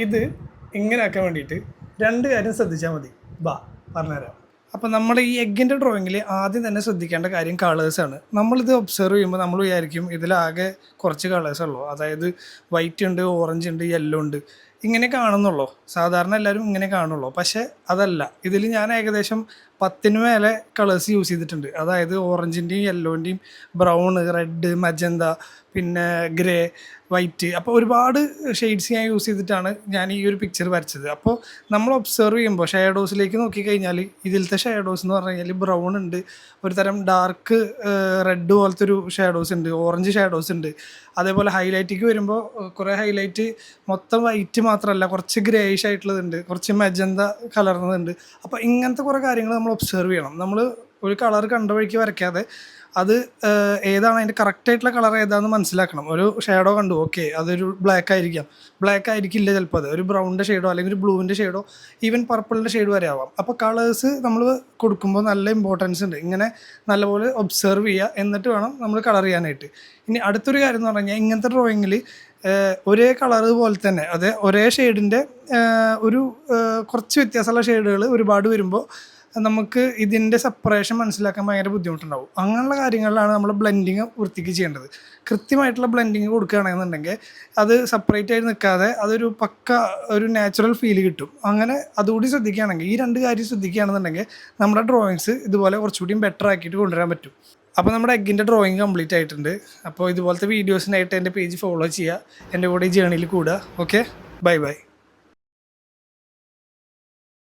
ഇത് ഇങ്ങനെ ആക്കാൻ വേണ്ടിയിട്ട് രണ്ട് കാര്യം ശ്രദ്ധിച്ചാൽ മതി. പറഞ്ഞുതരാം. അപ്പോൾ നമ്മൾ ഈ എഗ്ഗിൻ്റെ ഡ്രോയിങ്ങിൽ ആദ്യം തന്നെ ശ്രദ്ധിക്കേണ്ട കാര്യം കളേഴ്സാണ്. നമ്മളിത് ഒബ്സർവ് ചെയ്യുമ്പോൾ നമ്മൾ വിചാരിക്കും ഇതിലാകെ കുറച്ച് കളേഴ്സ് ഉള്ളൂ, അതായത് വൈറ്റ് ഉണ്ട്, ഓറഞ്ച് ഉണ്ട്, യെല്ലോ ഉണ്ട്, ഇങ്ങനെ കാണുന്നുള്ളൂ. സാധാരണ എല്ലാവരും ഇങ്ങനെ കാണുള്ളൂ. പക്ഷേ അതല്ല. ഇതിൽ ഞാൻ ഏകദേശം 10 മേലെ കളേഴ്സ് യൂസ് ചെയ്തിട്ടുണ്ട്. അതായത് ഓറഞ്ചിൻ്റെയും യെല്ലോൻ്റെയും ബ്രൗൺ, റെഡ്, മജന്ത, പിന്നെ ഗ്രേ, വൈറ്റ്, അപ്പോൾ ഒരുപാട് ഷെയ്ഡ്സ് ഞാൻ യൂസ് ചെയ്തിട്ടാണ് ഞാൻ ഈ ഒരു പിക്ചർ വരച്ചത്. അപ്പോൾ നമ്മൾ ഒബ്സർവ് ചെയ്യുമ്പോൾ ഷാഡോസിലേക്ക് നോക്കിക്കഴിഞ്ഞാൽ ഇതിലത്തെ ഷാഡോസ് എന്ന് പറഞ്ഞു കഴിഞ്ഞാൽ ബ്രൗൺ ഉണ്ട്, ഒരു തരം ഡാർക്ക് റെഡ് പോലത്തെ ഒരു ഷാഡോസ് ഉണ്ട്, ഓറഞ്ച് ഷാഡോസ് ഉണ്ട്. അതേപോലെ ഹൈലൈറ്റിക്ക് വരുമ്പോൾ കുറേ ഹൈലൈറ്റ് മൊത്തം വൈറ്റ് മാത്രമല്ല, കുറച്ച് ഗ്രേയിഷ് ആയിട്ടുള്ളതുണ്ട്, കുറച്ച് മജന്ത കലർന്നതുണ്ട്. അപ്പോൾ ഇങ്ങനത്തെ കുറേ കാര്യങ്ങൾ നമ്മൾ ഒബ്സർവ് ചെയ്യണം. നമ്മൾ ഒരു കളർ കണ്ട വഴിക്ക് വരയ്ക്കാതെ അത് ഏതാണ് അതിൻ്റെ കറക്റ്റായിട്ടുള്ള കളർ ഏതാണെന്ന് മനസ്സിലാക്കണം. ഒരു ഷേഡോ കണ്ടു, ഓക്കെ അതൊരു ബ്ലാക്ക് ആയിരിക്കാം, ബ്ലാക്ക് ആയിരിക്കില്ല ചിലപ്പോൾ, അത് ഒരു ബ്രൗണിൻ്റെ ഷെയ്ഡോ അല്ലെങ്കിൽ ഒരു ബ്ലൂവിൻ്റെ ഷെയ്ഡോ ഈവൻ പർപ്പിളിൻ്റെ ഷെയ്ഡ് വരെ ആവാം. അപ്പോൾ കളേഴ്സ് നമ്മൾ കൊടുക്കുമ്പോൾ നല്ല ഇമ്പോർട്ടൻസ് ഉണ്ട്. ഇങ്ങനെ നല്ലപോലെ ഒബ്സർവ് ചെയ്യുക, എന്നിട്ട് വേണം നമ്മൾ കളർ ചെയ്യാനായിട്ട്. ഇനി അടുത്തൊരു കാര്യം എന്ന് പറഞ്ഞു കഴിഞ്ഞാൽ ഇങ്ങനത്തെ ഡ്രോയിങ്ങിൽ ഒരേ കളർ പോലെ തന്നെ അതെ ഒരേ ഷെയ്ഡിൻ്റെ ഒരു കുറച്ച് വ്യത്യാസമുള്ള ഷെയ്ഡുകൾ ഒരുപാട് വരുമ്പോൾ നമുക്ക് ഇതിൻ്റെ സെപ്പറേഷൻ മനസ്സിലാക്കാൻ ഭയങ്കര ബുദ്ധിമുട്ടുണ്ടാവും. അങ്ങനെയുള്ള കാര്യങ്ങളിലാണ് നമ്മൾ ബ്ലെൻഡിങ് വൃത്തിക്ക് ചെയ്യേണ്ടത്. കൃത്യമായിട്ടുള്ള ബ്ലെൻഡിങ് കൊടുക്കുകയാണെന്നുണ്ടെങ്കിൽ അത് സെപ്പറേറ്റ് ആയിട്ട് നിൽക്കാതെ അതൊരു പക്ക ഒരു നാച്ചുറൽ ഫീൽ കിട്ടും. അങ്ങനെ അതുകൂടി ശ്രദ്ധിക്കുകയാണെങ്കിൽ, ഈ രണ്ട് കാര്യം ശ്രദ്ധിക്കുകയാണെന്നുണ്ടെങ്കിൽ നമ്മുടെ ഡ്രോയിങ്സ് ഇതുപോലെ കുറച്ചുകൂടിയും ബെറ്റർ ആക്കിയിട്ട് കൊണ്ടുവരാൻ പറ്റും. അപ്പോൾ നമ്മുടെ എഗ്ഗിൻ്റെ ഡ്രോയിങ് കംപ്ലീറ്റ് ആയിട്ടുണ്ട്. അപ്പോൾ ഇതുപോലത്തെ വീഡിയോസിനായിട്ട് എൻ്റെ പേജ് ഫോളോ ചെയ്യുക, എൻ്റെ കൂടെ ഈ ജേണിയിൽ കൂടുക. Okay, bye bye.